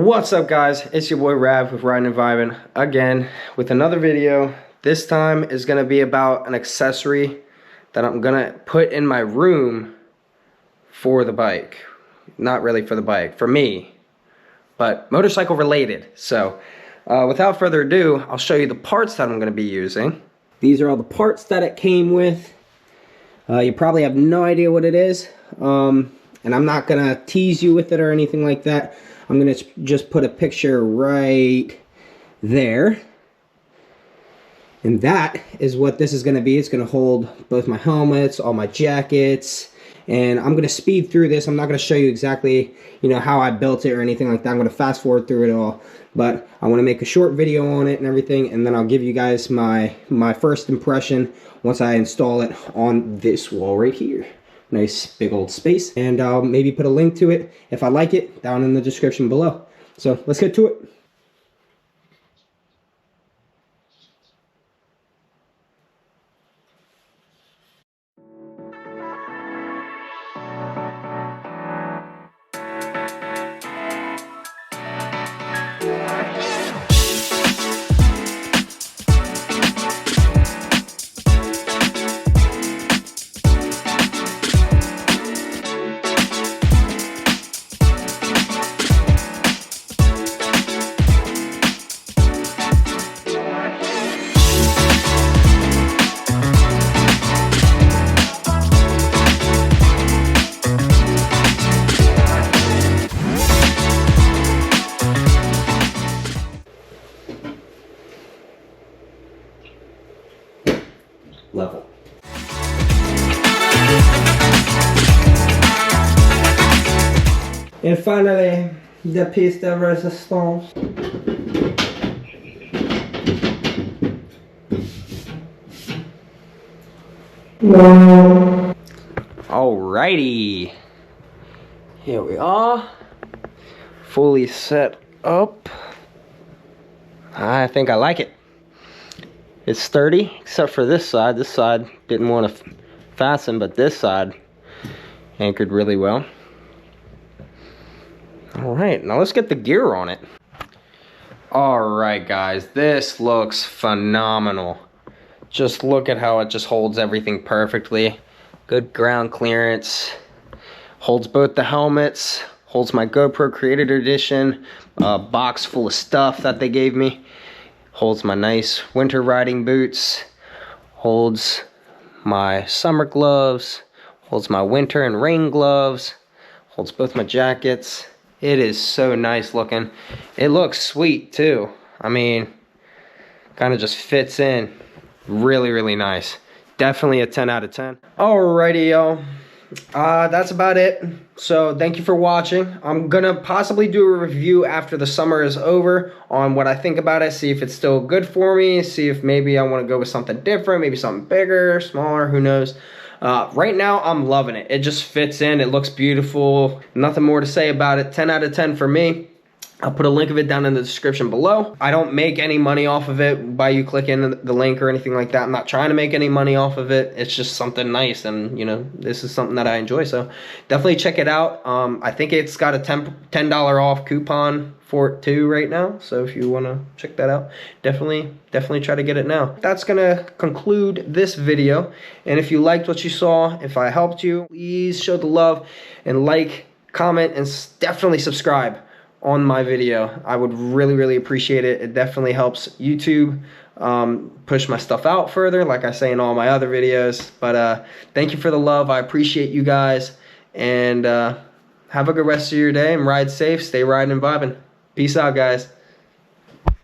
What's up, guys? It's your boy Rav with Riding and Vibing again with another video. This time is going to be about an accessory that I'm going to put in my room for the bike. Not really for the bike, for me, but motorcycle related. So without further ado, I'll show you the parts that I'm going to be using. These are all the parts that it came with. You probably have no idea what it is, and I'm not going to tease you with it or anything like that. I'm going to just put a picture right there. And that is what this is going to be. It's going to hold both my helmets, all my jackets, and I'm going to speed through this. I'm not going to show you exactly, how I built it or anything like that. I'm going to fast forward through it all. But I want to make a short video on it and everything, and then I'll give you guys my first impression once I install it on this wall right here. Nice big old space, and I'll maybe put a link to it if I like it down in the description below. So let's get to it. Level. And finally, the piece de resistance. Alrighty, here we are, fully set up. I think I like it. It's sturdy, except for this side. This side didn't want to fasten, but this side anchored really well. Alright, now let's get the gear on it. Alright guys, this looks phenomenal. Just look at how it just holds everything perfectly. Good ground clearance. Holds both the helmets. Holds my GoPro Creator Edition. Box full of stuff that they gave me. Holds my nice winter riding boots, holds my summer gloves, holds my winter and rain gloves, holds both my jackets. It is so nice looking. It looks sweet too. I mean, kind of just fits in. Really, really nice. Definitely a 10 out of 10. Alrighty, y'all. That's about it. So thank you for watching. I'm gonna possibly do a review after the summer is over on what I think about it, see if it's still good for me, see if maybe I want to go with something different, maybe something bigger, smaller, who knows. Right now I'm loving it. It just fits in. It looks beautiful. Nothing more to say about it. 10 out of 10 for me. I'll put a link of it down in the description below. I don't make any money off of it by you clicking the link or anything like that. I'm not trying to make any money off of it. It's just something nice, and this is something that I enjoy. So definitely check it out. I think it's got a $10 off coupon for it too right now. So if you want to check that out, definitely try to get it now. That's gonna conclude this video. And if you liked what you saw, if I helped you, please show the love and like, comment, and definitely subscribe on my video. I would really appreciate it. It definitely helps YouTube push my stuff out further, like I say in all my other videos. But thank you for the love. I appreciate you guys, and have a good rest of your day, and ride safe, stay riding and vibing. Peace out, guys.